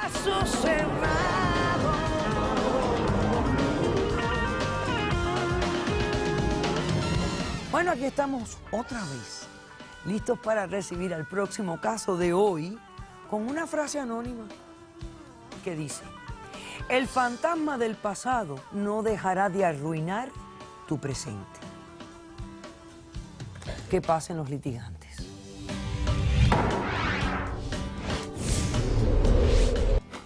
caso cerrado. Bueno, aquí estamos otra vez, listos para recibir al próximo caso de hoy, con una frase anónima que dice: el fantasma del pasado no dejará de arruinar tu presente. Que pasen los litigantes.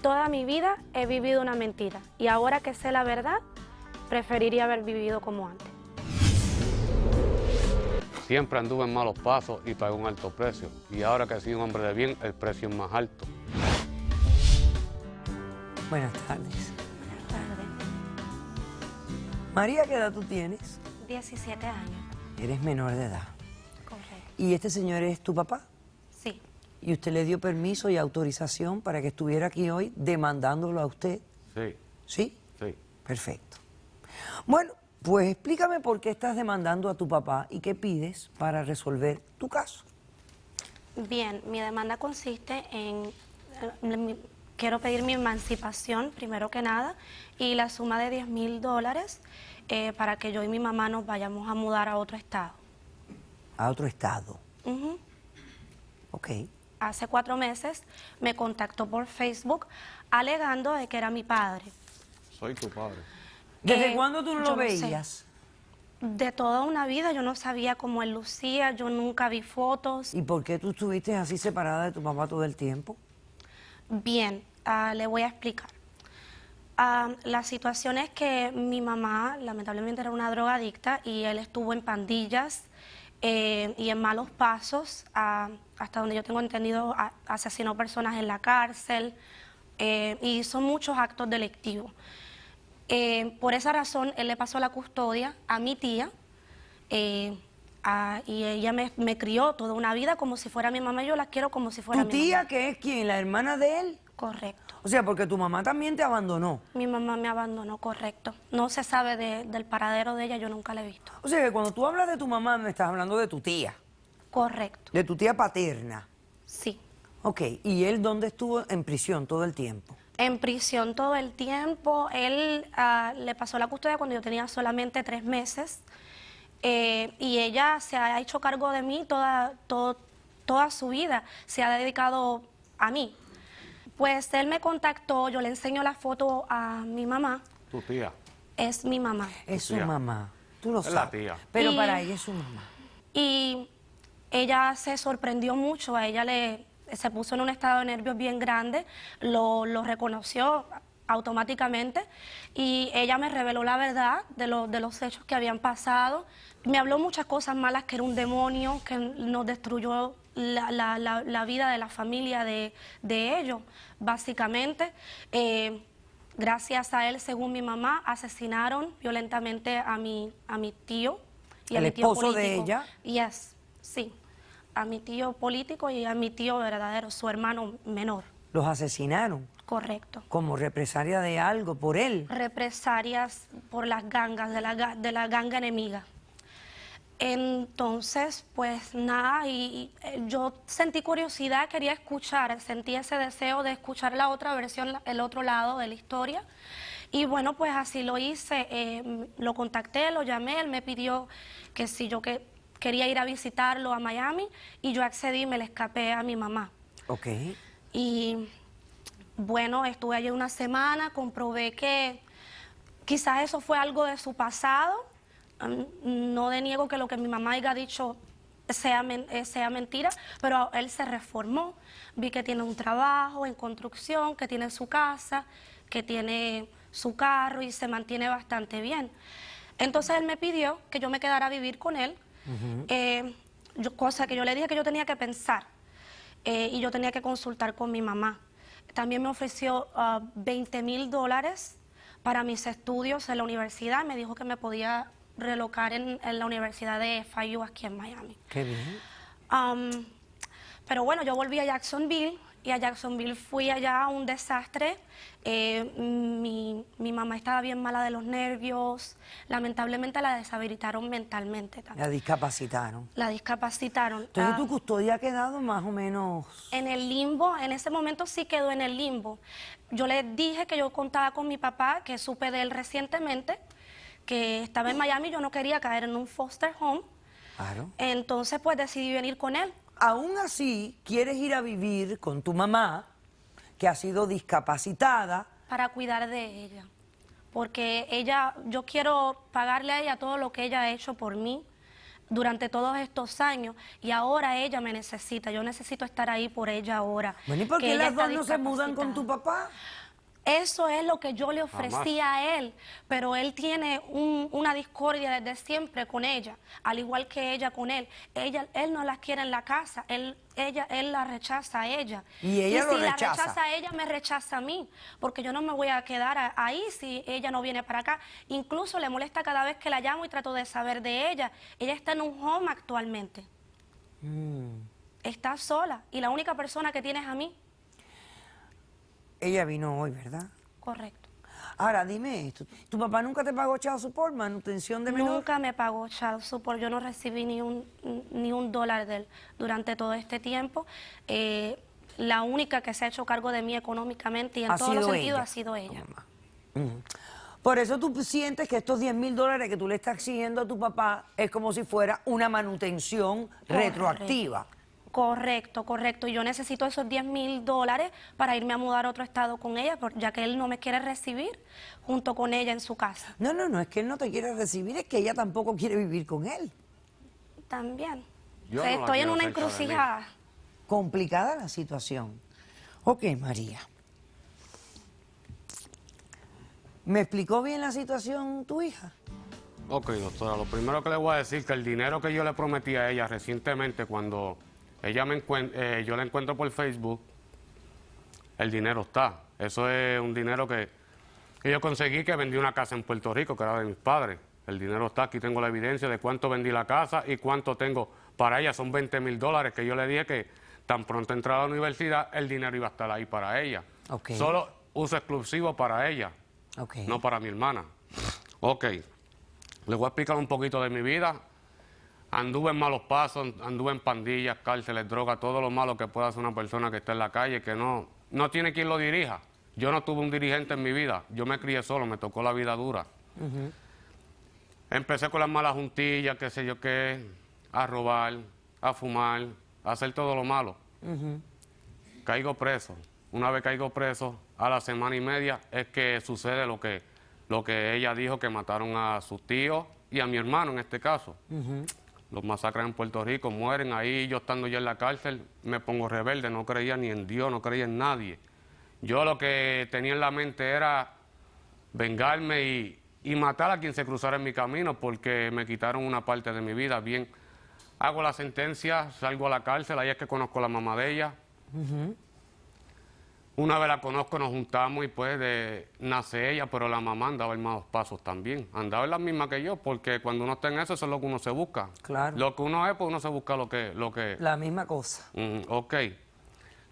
Toda mi vida he vivido una mentira y ahora que sé la verdad, preferiría haber vivido como antes. Siempre anduve en malos pasos y pagué un alto precio. Y ahora que soy un hombre de bien, el precio es más alto. Buenas tardes. Buenas tardes. María, ¿qué edad tú tienes? 17 años. Eres menor de edad. Correcto. ¿Y este señor es tu papá? Sí. ¿Y usted le dio permiso y autorización para que estuviera aquí hoy demandándolo a usted? Sí, ¿Sí? sí. Perfecto. Bueno, pues explícame por qué estás demandando a tu papá y qué pides para resolver tu caso. Bien, mi demanda consiste en... quiero pedir mi emancipación, primero que nada, y la suma de $10,000 para que yo y mi mamá nos vayamos a mudar a otro estado. A otro estado. Ujú. Ok. Hace 4 meses me contactó por Facebook alegando de que era mi padre. Soy tu padre. ¿Desde cuándo tú no yo lo no sé. veías? De toda una vida yo no sabía cómo él lucía, yo nunca vi fotos. ¿Y por qué tú estuviste así separada de tu papá todo el tiempo? Bien, le voy a explicar. La situación es que mi mamá lamentablemente era una drogadicta y él estuvo en pandillas y en malos pasos, hasta donde yo tengo entendido, asesinó personas en la cárcel y hizo muchos actos delictivos. Por esa razón, él le pasó la custodia a mi tía y ella me crió toda una vida como si fuera mi mamá y yo la quiero como si fuera ¿Tu mi tía, mamá. que es quién? ¿La hermana de él? Correcto. O sea, porque tu mamá también te abandonó. Mi mamá me abandonó, correcto. No se sabe del paradero de ella, yo nunca la he visto. O sea, que cuando tú hablas de tu mamá, me estás hablando de tu tía. Correcto, De tu tía paterna. sí. Ok, ¿y él dónde estuvo en prisión todo el tiempo? En prisión todo el tiempo. Él le pasó la custodia cuando yo tenía solamente 3 meses y ella se ha hecho cargo de mí toda su vida. Se ha dedicado a mí. Pues él me contactó, yo le enseño la foto a mi mamá. Tu tía. Es mi mamá. Es su tía. mamá. Tú lo Es sabes. la tía. Pero Y- para ella es su mamá. Y ella se sorprendió mucho, a ella se puso en un estado de nervios bien grande, lo reconoció automáticamente y ella me reveló la verdad de los hechos que habían pasado. Me habló muchas cosas malas, que era un demonio, que nos destruyó la vida de la familia de ellos, básicamente. Gracias a él, según mi mamá, asesinaron violentamente a mi tío. Y a ¿El mi tío esposo de político. ella? Yes, sí. A mi tío político y a mi tío verdadero, su hermano menor. Los asesinaron Correcto. como represalia de algo por él. Represalias por las gangas, de la ganga enemiga. Entonces, pues nada, yo sentí curiosidad, quería escuchar, sentí ese deseo de escuchar la otra versión, el otro lado de la historia. Y bueno, pues así lo hice, lo contacté, lo llamé, él me pidió que si yo quería ir a visitarlo a Miami y yo accedí y me le escapé a mi mamá. Ok. Y bueno, estuve allí una semana, comprobé que quizás eso fue algo de su pasado. No deniego que lo que mi mamá haya dicho sea mentira, pero él se reformó. Vi que tiene un trabajo en construcción, que tiene su casa, que tiene su carro y se mantiene bastante bien. Entonces él me pidió que yo me quedara a vivir con él, cosa que yo le dije que yo tenía que pensar y yo tenía que consultar con mi mamá. También me ofreció $20,000 para mis estudios en la universidad. Me dijo que me podía relocar en la Universidad de FIU aquí en Miami. Qué bien. Pero bueno, yo volví a Jacksonville, Y a Jacksonville fui allá a un desastre. Mi mamá estaba bien mala de los nervios. Lamentablemente la deshabilitaron mentalmente también. La discapacitaron. La discapacitaron. Entonces tu custodia ha quedado más o menos... En el limbo, en ese momento sí quedó en el limbo. Yo le dije que yo contaba con mi papá, que supe de él recientemente, que estaba en Miami y yo no quería caer en un foster home. Claro. Entonces pues decidí venir con él. Aún así, quieres ir a vivir con tu mamá, que ha sido discapacitada. Para cuidar de ella. Porque ella, yo quiero pagarle a ella todo lo que ella ha hecho por mí durante todos estos años, y ahora ella me necesita. Yo necesito estar ahí por ella ahora. Bueno, ¿y por que qué ella las está dos no se mudan con tu discapacitada. papá? Eso es lo que yo le ofrecí Jamás. a él, pero él tiene una discordia desde siempre con ella, al igual que ella con él. Él no las quiere en la casa, él la rechaza a ella. Y ella lo si la rechaza. rechaza a ella, me rechaza a mí, porque yo no me voy a quedar ahí si ella no viene para acá. Incluso le molesta cada vez que la llamo y trato de saber de ella. Ella está en un home actualmente. Está sola y la única persona que tiene es a mí. Ella vino hoy, ¿verdad? Correcto. Ahora, dime esto. ¿Tu papá nunca te pagó child support, manutención de menor? Nunca me pagó child support, yo no recibí ni un dólar de él durante todo este tiempo. La única que se ha hecho cargo de mí económicamente y en todos los sentidos ha sido ella. Por eso tú sientes que estos $10,000 que tú le estás exigiendo a tu papá es como si fuera una manutención retroactiva. Correcto, correcto. Y yo necesito esos $10,000 para irme a mudar a otro estado con ella, ya que él no me quiere recibir junto con ella en su casa. No, es que él no te quiere recibir, es que ella tampoco quiere vivir con él. También. Yo O sea, no la estoy en quiero una cerca de mí. encrucijada. Complicada la situación. Ok, María. ¿Me explicó bien la situación tu hija? Ok, doctora, lo primero que le voy a decir es que el dinero que yo le prometí a ella recientemente, cuando ella yo la encuentro por Facebook, el dinero está. Eso es un dinero que yo conseguí, que vendí una casa en Puerto Rico, que era de mis padres. El dinero está, aquí tengo la evidencia de cuánto vendí la casa y cuánto tengo para ella. Son $20,000 que yo le dije que tan pronto entrara a la universidad, el dinero iba a estar ahí para ella. Ok. Solo uso exclusivo para ella, Ok. no para mi hermana. Ok, les voy a explicar un poquito de mi vida. Anduve en malos pasos, anduve en pandillas, cárceles, drogas, todo lo malo que pueda hacer una persona que está en la calle, que no tiene quien lo dirija. Yo no tuve un dirigente en mi vida, yo me crié solo, me tocó la vida dura. Empecé con las malas juntillas, qué sé yo qué, a robar, a fumar, a hacer todo lo malo. Caigo preso. Una vez caigo preso, a la semana y media es que sucede lo que ella dijo, que mataron a sus tíos y a mi hermano en este caso. Los masacran en Puerto Rico, mueren ahí. Yo estando ya en la cárcel me pongo rebelde, no creía ni en Dios, no creía en nadie. Yo lo que tenía en la mente era vengarme y matar a quien se cruzara en mi camino, porque me quitaron una parte de mi vida. Bien, hago la sentencia, salgo a la cárcel, ahí es que conozco a la mamá de ella. Una vez la conozco, nos juntamos y pues nace ella, pero la mamá andaba en malos pasos también. Andaba en la misma que yo, porque cuando uno está en eso es lo que uno se busca. Claro. Lo que uno es, pues uno se busca lo que... La misma cosa. Ok.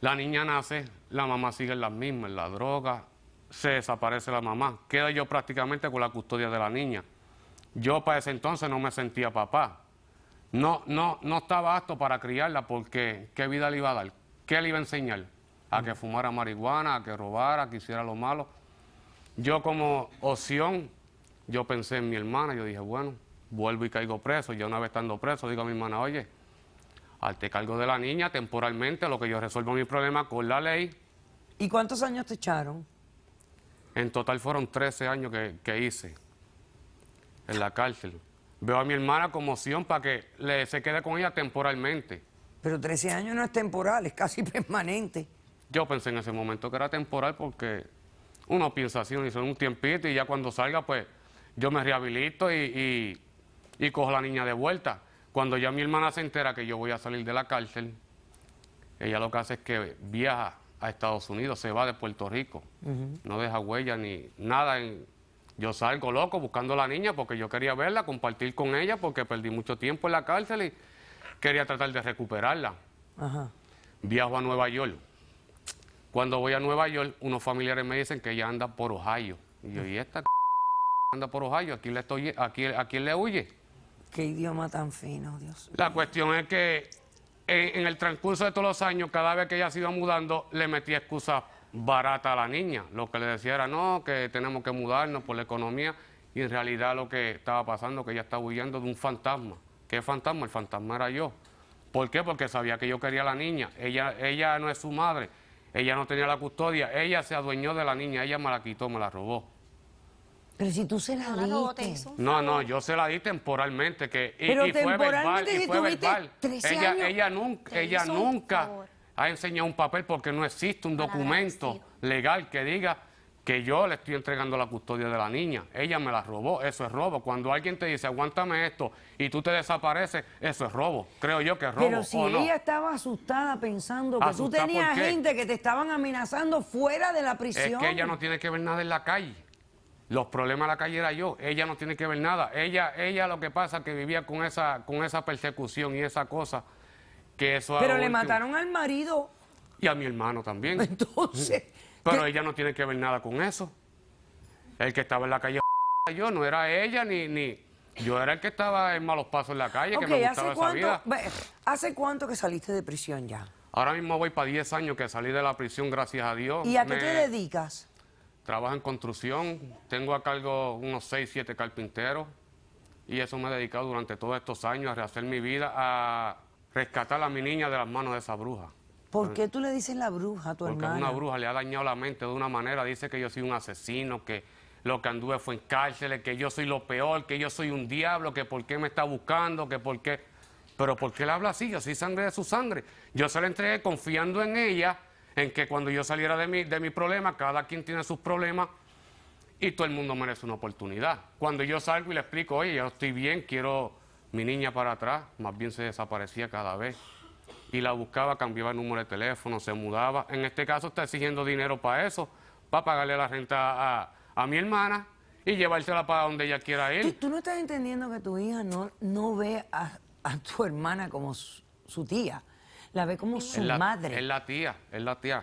La niña nace, la mamá sigue en las mismas, en la droga, se desaparece la mamá. Queda yo prácticamente con la custodia de la niña. Yo para ese entonces no me sentía papá. No estaba apto para criarla, porque ¿qué vida le iba a dar? ¿Qué le iba a enseñar? A que fumara marihuana, a que robara, a que hiciera lo malo. Yo como opción, yo pensé en mi hermana, yo dije, bueno, vuelvo y caigo preso. Ya una vez estando preso, digo a mi hermana, oye, hazte cargo de la niña temporalmente, lo que yo resuelvo mi problema con la ley. ¿Y cuántos años te echaron? En total fueron 13 años que hice en la cárcel. Veo a mi hermana como opción para que se quede con ella temporalmente. Pero 13 años no es temporal, es casi permanente. Yo pensé en ese momento que era temporal, porque uno piensa así, uno dice un tiempito y ya cuando salga, pues yo me rehabilito y cojo a la niña de vuelta. Cuando ya mi hermana se entera que yo voy a salir de la cárcel, ella lo que hace es que viaja a Estados Unidos, se va de Puerto Rico, no deja huella ni nada. Yo salgo loco buscando a la niña porque yo quería verla, compartir con ella, porque perdí mucho tiempo en la cárcel y quería tratar de recuperarla. Ajá. Viajo a Nueva York. Cuando voy a Nueva York, unos familiares me dicen que ella anda por Ohio. Y yo, ¿y esta anda por Ohio? ¿A quién le huye? Qué idioma tan fino, Dios. La cuestión es que en el transcurso de todos los años, cada vez que ella se iba mudando, le metía excusas baratas a la niña. Lo que le decía era, no, que tenemos que mudarnos por la economía. Y en realidad lo que estaba pasando, que ella estaba huyendo de un fantasma. ¿Qué fantasma? El fantasma era yo. ¿Por qué? Porque sabía que yo quería a la niña. Ella no es su madre. Ella no tenía la custodia. Ella se adueñó de la niña. Ella me la quitó, me la robó. Pero si tú se la diste. No, yo se la di temporalmente. Pero y fue verbal. temporalmente, Y si fue tuviste verbal. 13 años. Ella nunca ha enseñado un papel porque no existe un documento legal que diga que yo le estoy entregando la custodia de la niña. Ella me la robó, eso es robo. Cuando alguien te dice, aguántame esto, y tú te desapareces, eso es robo. Creo yo que es robo. Pero si ella estaba asustada pensando que tú tenías gente que te estaban amenazando fuera de la prisión. Es que ella no tiene que ver nada en la calle. Los problemas de la calle era yo. Ella no tiene que ver nada. Ella lo que pasa es que vivía con esa persecución y esa cosa, que eso... Pero le mataron al marido. Y a mi hermano también. Entonces... Pero ella no tiene que ver nada con eso. El que estaba en la calle yo, no era ella ni... Yo era el que estaba en malos pasos en la calle, que me gustaba esa vida. ¿Hace cuánto que saliste de prisión ya? Ahora mismo voy para 10 años que salí de la prisión, gracias a Dios. ¿Y a qué te dedicas? Trabajo en construcción, tengo a cargo unos 6, 7 carpinteros y eso me he dedicado durante todos estos años a rehacer mi vida, a rescatar a mi niña de las manos de esa bruja. ¿Por qué tú le dices la bruja a tu hermana? Porque una bruja le ha dañado la mente de una manera, dice que yo soy un asesino, que lo que anduve fue en cárceles, que yo soy lo peor, que yo soy un diablo, que por qué me está buscando, que por qué... Pero ¿por qué le habla así? Yo soy sangre de su sangre. Yo se la entregué confiando en ella, en que cuando yo saliera de mi problema, cada quien tiene sus problemas y todo el mundo merece una oportunidad. Cuando yo salgo y le explico, oye, yo estoy bien, quiero mi niña para atrás, más bien se desaparecía cada vez. Y la buscaba, cambiaba el número de teléfono, se mudaba. En este caso está exigiendo dinero para eso, para pagarle la renta a mi hermana y llevársela para donde ella quiera ir. ¿Tú no estás entendiendo que tu hija no ve a tu hermana como su tía? La ve como su madre. Es la tía.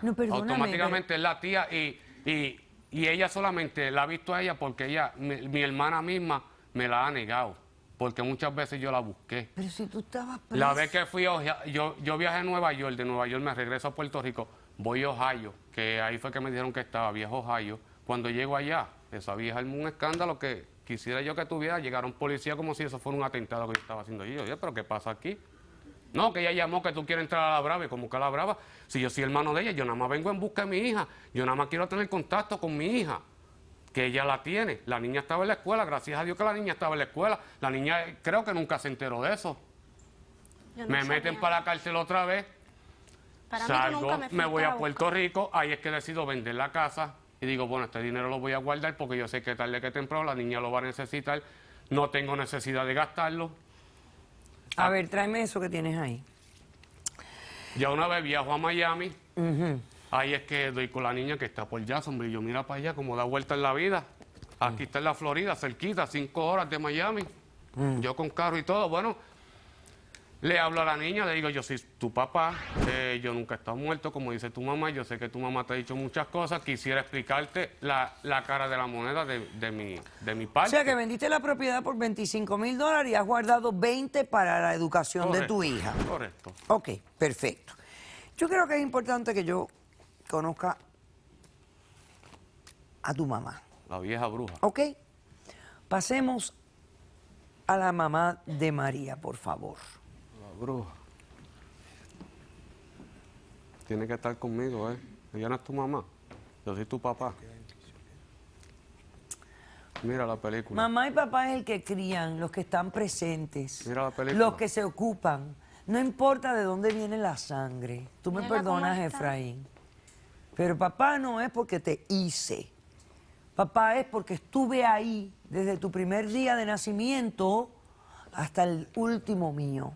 No, perdóname, automáticamente es la tía y ella solamente la ha visto a ella porque mi hermana misma me la ha negado. Porque muchas veces yo la busqué. Pero si tú estabas preso. La vez que fui yo viajé a Nueva York, de Nueva York me regreso a Puerto Rico, voy a Ohio, que ahí fue que me dijeron que estaba, viejo Ohio. Cuando llego allá, esa vieja armó un escándalo que quisiera yo que tuviera, llegaron policías como si eso fuera un atentado que yo estaba haciendo. Y yo, oye, ¿pero qué pasa aquí? No, que ella llamó que tú quieres entrar a la Brava, y como que a la Brava, si yo soy hermano de ella, yo nada más vengo en busca de mi hija, yo nada más quiero tener contacto con mi hija. Que ella la tiene. La niña estaba en la escuela, gracias a Dios que la niña estaba en la escuela. La niña creo que nunca se enteró de eso. Me meten para la cárcel otra vez, salgo, me voy a Puerto Rico, ahí es que decido vender la casa y digo, bueno, este dinero lo voy a guardar porque yo sé que tarde que temprano la niña lo va a necesitar, no tengo necesidad de gastarlo. A ver, tráeme eso que tienes ahí. Ya una vez viajo a Miami. Ahí es que doy con la niña que está por Jacksonville. Yo mira para allá como da vuelta en la vida. Aquí está en la Florida, cerquita, 5 horas de Miami. Yo con carro y todo. Bueno, le hablo a la niña, le digo, yo soy tu papá. Yo nunca he estado muerto, como dice tu mamá. Yo sé que tu mamá te ha dicho muchas cosas. Quisiera explicarte la cara de la moneda de mi parte. O sea, que vendiste la propiedad por $25,000 y has guardado 20 para la educación de tu hija. Correcto. Ok, perfecto. Yo creo que es importante que yo conozca a tu mamá. La vieja bruja. ¿Ok? Pasemos a la mamá de María, por favor. La bruja. Tiene que estar conmigo, ¿eh? Ella no es tu mamá. Yo soy tu papá. Mira la película. Mamá y papá es el que crían, los que están presentes. Mira la película. Los que se ocupan. No importa de dónde viene la sangre. Tú me perdonas, Efraín. Pero papá no es porque te hice. Papá es porque estuve ahí desde tu primer día de nacimiento hasta el último mío.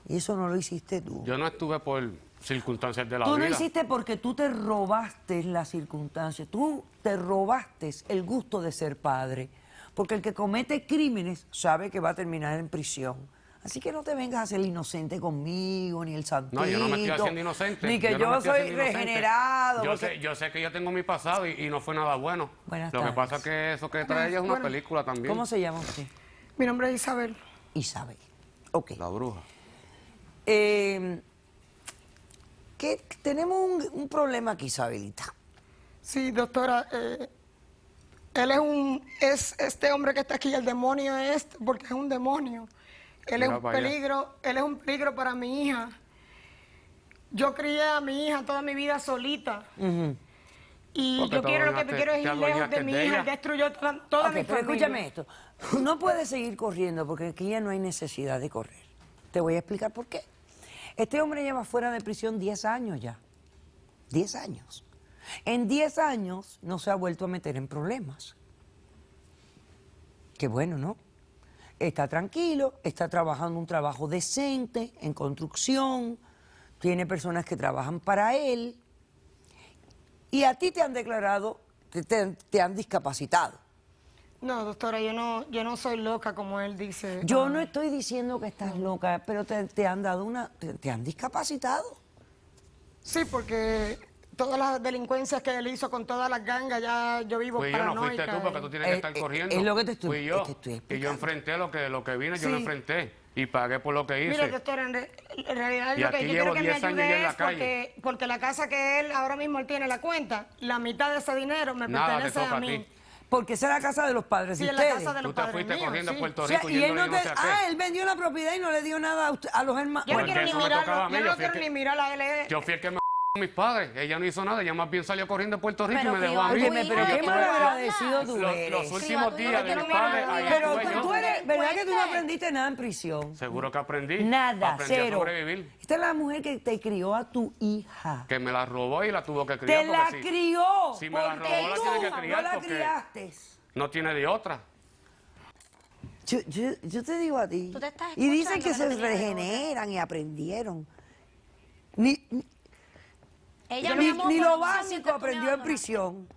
Y eso no lo hiciste tú. Yo no estuve por circunstancias de la vida. Tú lo hiciste porque tú te robaste las circunstancias. Tú te robaste el gusto de ser padre. Porque el que comete crímenes sabe que va a terminar en prisión. Así que no te vengas a ser inocente conmigo, ni el santito. No, yo no me estoy haciendo inocente. Ni que no yo me estoy soy haciendo inocente. regenerado. Yo sé que yo tengo mi pasado y no fue nada bueno. Buenas Lo que tardes. pasa es que eso que trae ella es una película también. ¿Cómo se llama usted? Mi nombre es Isabel. Isabel. Ok. La bruja. Tenemos un problema aquí, Isabelita. Sí, doctora. Este hombre que está aquí, el demonio es, porque es un demonio. Él es Mira un para allá. peligro, él es un peligro para mi hija. Yo crié a mi hija toda mi vida solita. Y Porque yo te quiero, lo que adueñaste- quiero es te ir lejos adueñaste de mi de hija. ella. Él destruyó toda Ok, mi pero familia. escúchame esto. No puedes seguir corriendo porque aquí ya no hay necesidad de correr. Te voy a explicar por qué. Este hombre lleva fuera de prisión 10 años ya. 10 años. En 10 años no se ha vuelto a meter en problemas. Qué bueno, ¿no? Está tranquilo, está trabajando un trabajo decente, en construcción, tiene personas que trabajan para él, y a ti te han declarado, te han discapacitado. No, doctora, yo no soy loca como él dice. Yo no estoy diciendo que estás loca, pero te han dado te han discapacitado. Sí, porque todas las delincuencias que él hizo con todas las gangas, ya yo vivo Pues yo no paranoica. fuiste tú porque tú tienes que estar corriendo. es lo que te estoy- Fui yo. te estoy Y explicando. yo enfrenté lo que vine, yo lo Sí. enfrenté. Y pagué por lo que hice. Mire, doctora, en realidad Y lo que aquí yo llevo quiero que me 10 años ya en ayude la es calle. porque la casa que él ahora mismo él tiene la cuenta, la mitad de ese dinero me Nada te pertenece toca a a mí. ti. Porque esa es la casa de los padres Sí, de en la ustedes. casa de los Tú te padres fuiste míos, corriendo a sí. Puerto O sea, Rico y él yendo no yo no sé a qué. él vendió la propiedad y no le dio nada a los hermanos. Yo no Porque quiero ni eso me tocaba a mirarlo, mí, yo yo no fui el quiero que- ni mirar a él. Yo fui el que me mis padres. Ella no hizo nada, ella más bien salió corriendo de Puerto Rico Pero y me dejó crió a a mí. tu Óyeme, pero hija, qué que mal no agradecido hablas. tú Los eres. últimos Crió a tu días hija, de que mis no me padres, lo ahí digas. Pero estuve yo. tú eres, ¿verdad que tú no Fuerte. aprendiste nada en prisión? Seguro que aprendí. Nada, Aprendí a cero. sobrevivir. Esta es la mujer que te crió a tu hija. Que me la robó y la tuvo que criar. Te la porque crió. si me la porque robó, la tú tiene que criar no la porque- criaste. no tiene de otra. Yo te digo a ti. Tú te estás Y dicen que escuchando, se que no tiene de regeneran y aprendieron. Ni Ella ni me amó lo por 2 años básico que tú me aprendió en abandonaste. prisión.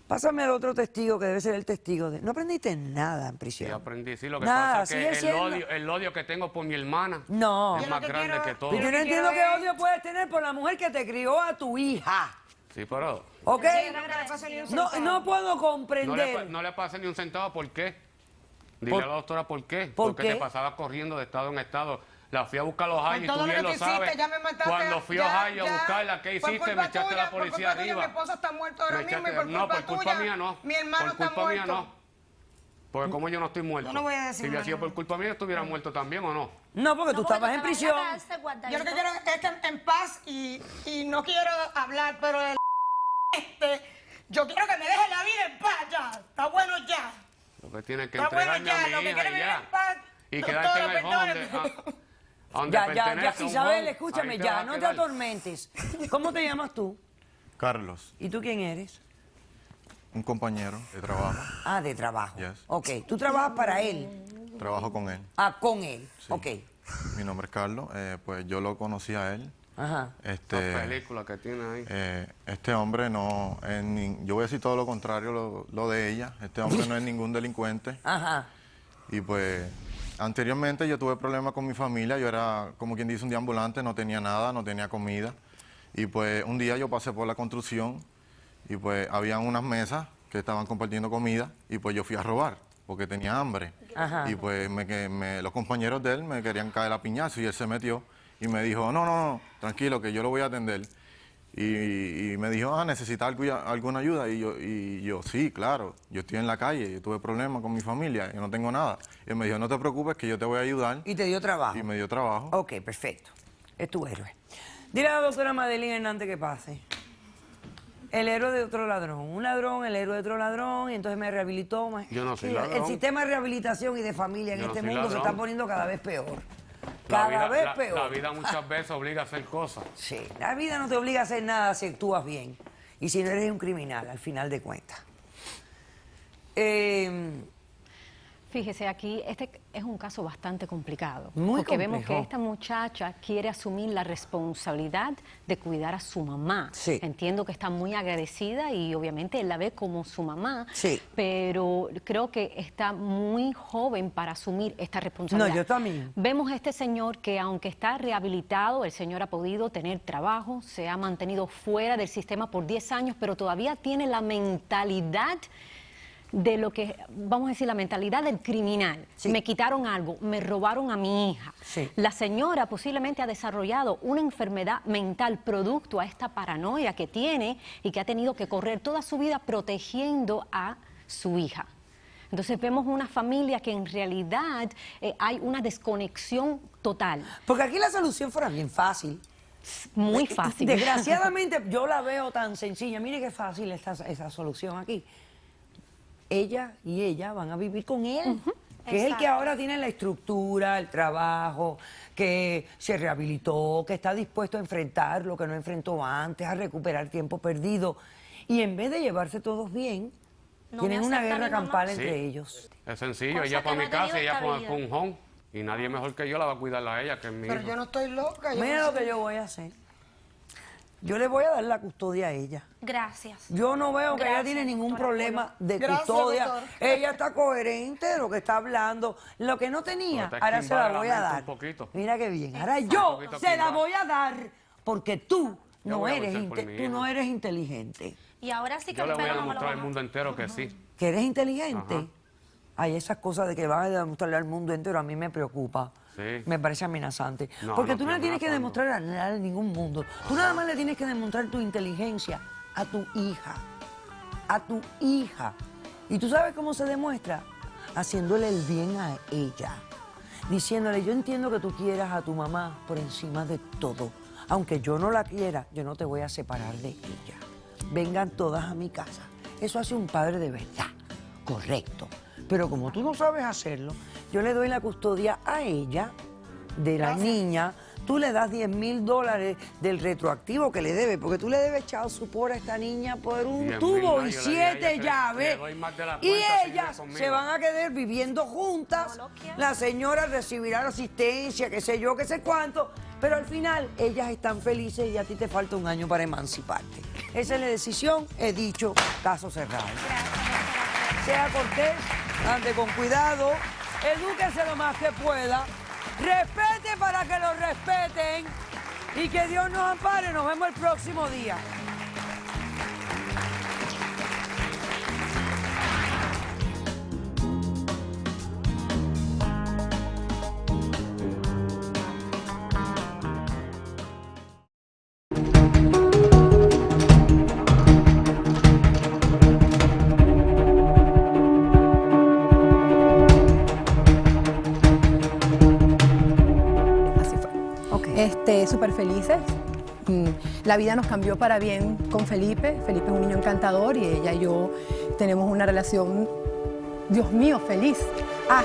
Pásame al otro testigo que debe ser el testigo de... No aprendiste nada en prisión. Sí, aprendí. Sí, lo que Nada, pasa sigue es que siendo- el odio que tengo por mi hermana No. es Yo más lo que grande quiero- que todo. Pero yo no Yo entiendo quiero qué ver- odio puedes tener por la mujer que te crió a tu hija. Sí, pero ¿Ok? Sí, no, que le pase ni un No, centavo. no puedo no comprender. no le pasé ni un centavo. ¿Por qué? Dile Por- a la doctora por qué. ¿Por Porque qué? te pasaba corriendo de estado en estado. La fui a buscar a Ohio y Con tú todo bien lo lo que tú hiciste, sabes. ya me mataste. Cuando fui a Ohio a buscarla, ¿qué Por hiciste? culpa Me echaste a tuya, la policía por culpa tuya, arriba. mi esposo está muerto ahora Me mismo y echaste- por culpa no, por culpa tuya, mía no. mi hermano por está culpa mía muerto. no. Porque como yo no estoy muerto. Yo no voy a decir si hubiera más sido nada. por culpa mía, yo estuviera muerto también o no. No, porque tú No, porque estabas en te prisión. vayas a cárcel, guardadito. Yo lo que quiero es que en paz y no quiero hablar, pero yo quiero que me deje la vida en paz ya. Está bueno ya. Lo que tienes que Está bueno entregarme ya, a lo mi que hija quiere y vivir ya. en paz. Y Doctora, quedarte en el home perdóneme. donde Ya, pertenece un Isabel, home, escúchame, ahí te ya, vas a no te quedar. atormentes. ¿Cómo te llamas tú? Carlos, ¿Y tú quién eres? un compañero de trabajo. Ah, de trabajo. Yes. Ok, tú trabajas para él. Trabajo con él. Ah, con él. Sí. Ok. Mi nombre es Carlos. Pues yo lo conocí a él. Ajá. La película que tiene ahí. Este hombre no es yo voy a decir todo lo contrario lo de ella. Este hombre no es ningún delincuente. Ajá. Y pues anteriormente yo tuve problemas con mi familia. Yo era, como quien dice, un deambulante, no tenía nada, no tenía comida. Y pues un día yo pasé por la construcción y pues habían unas mesas que estaban compartiendo comida y pues yo fui a robar porque tenía hambre. Ajá. Y pues los compañeros de él me querían caer a piñazo y él se metió y me dijo, no, tranquilo, que yo lo voy a atender. Y me dijo, ¿necesitas alguna ayuda? Y yo, sí, claro, yo estoy en la calle, yo tuve problemas con mi familia, yo no tengo nada. Y él me dijo, no te preocupes, que yo te voy a ayudar. Y te dio trabajo. Y me dio trabajo. Ok, perfecto. Es tu héroe. Dile a la doctora Madeline Hernández que pase. El héroe de otro ladrón. Un ladrón, el héroe de otro ladrón, y entonces me rehabilitó. Yo no soy Sí, ladrón. El sistema de rehabilitación y de familia en Yo no este soy mundo se ladrón. está poniendo cada vez peor. La Cada vez peor. La vida muchas veces obliga a hacer cosas. Sí, la vida no te obliga a hacer nada si actúas bien. Y si no eres un criminal, al final de cuentas. Fíjese, aquí este es un caso bastante complicado. Muy porque vemos complejo. que esta muchacha quiere asumir la responsabilidad de cuidar a su mamá. Sí. Entiendo que está muy agradecida y obviamente él la ve como su mamá. Sí. Pero creo que está muy joven para asumir esta responsabilidad. No, yo también. Vemos a este señor que aunque está rehabilitado, el señor ha podido tener trabajo, se ha mantenido fuera del sistema por 10 años, pero todavía tiene la mentalidad de lo que, vamos a decir, la mentalidad del criminal. Sí. Me quitaron algo, me robaron a mi hija. Sí. La señora posiblemente ha desarrollado una enfermedad mental producto a esta paranoia que tiene y que ha tenido que correr toda su vida protegiendo a su hija. Entonces vemos una familia que en realidad hay una desconexión total. Porque aquí la solución fuera bien fácil. Muy fácil. Desgraciadamente yo la veo tan sencilla. Mire qué fácil está esa solución aquí. Ella y ella van a vivir con él, que es el que Exacto. ahora tiene la estructura, el trabajo, que se rehabilitó, que está dispuesto a enfrentar lo que no enfrentó antes, a recuperar tiempo perdido. Y en vez de llevarse todos bien, No tienen me una acepta guerra mi mamá. campal Sí. entre ellos. Es sencillo, Cosa ella que para no mi he tenido casa, ella para estabilidad. un home. Y nadie mejor que yo la va a cuidar a ella, que es mi Pero hija. yo no estoy loca. Mira no lo sé. que yo voy a hacer. Yo le voy a dar la custodia a ella. Gracias. Yo no veo que ella Gracias, tiene ningún doctora problema de Gracias, custodia. doctor. Ella está coherente de lo que está hablando. Lo que no tenía, Pero te ahora se la esquimbada voy la a mente dar. un poquito. Mira qué bien. Ahora Un yo poquito se la esquimbada. voy a dar porque tú Yo no voy a eres, luchar por mi tú hija. no eres inteligente. Y ahora sí que Yo le mi voy a pelo no me lo demostrar al bajan. mundo entero que sí. ¿Que eres inteligente? Ajá. Hay esas cosas de que vas a demostrarle al mundo entero, a mí me preocupa. Sí. Me parece amenazante. No, Porque no tú no le estoy tienes que amenazando. demostrar a ningún mundo. Tú nada más le tienes que demostrar tu inteligencia a tu hija. A tu hija. ¿Y tú sabes cómo se demuestra? Haciéndole el bien a ella. Diciéndole, yo entiendo que tú quieras a tu mamá por encima de todo. Aunque yo no la quiera, yo no te voy a separar de ella. Vengan todas a mi casa. Eso hace un padre de verdad. Correcto. Pero como tú no sabes hacerlo, yo le doy la custodia a ella, de la niña. Tú le das $10,000 del retroactivo que le debe, porque tú le debes child support a esta niña por un 10,000, tubo no, y yo le dije a ella 7 que llaves. le doy más de la Y cuenta si vive ellas conmigo. se van a quedar viviendo juntas. No lo quiero. La señora recibirá la asistencia, qué sé yo, qué sé cuánto. Pero al final ellas están felices y a ti te falta un año para emanciparte. Esa es la decisión, he dicho, caso cerrado. Sea cortés, ande con cuidado, edúquese lo más que pueda, respete para que lo respeten y que Dios nos ampare. Nos vemos el próximo día. Así fue. Ok. Súper felices. La vida nos cambió para bien con Felipe. Felipe es un niño encantador y ella y yo tenemos una relación, Dios mío, feliz.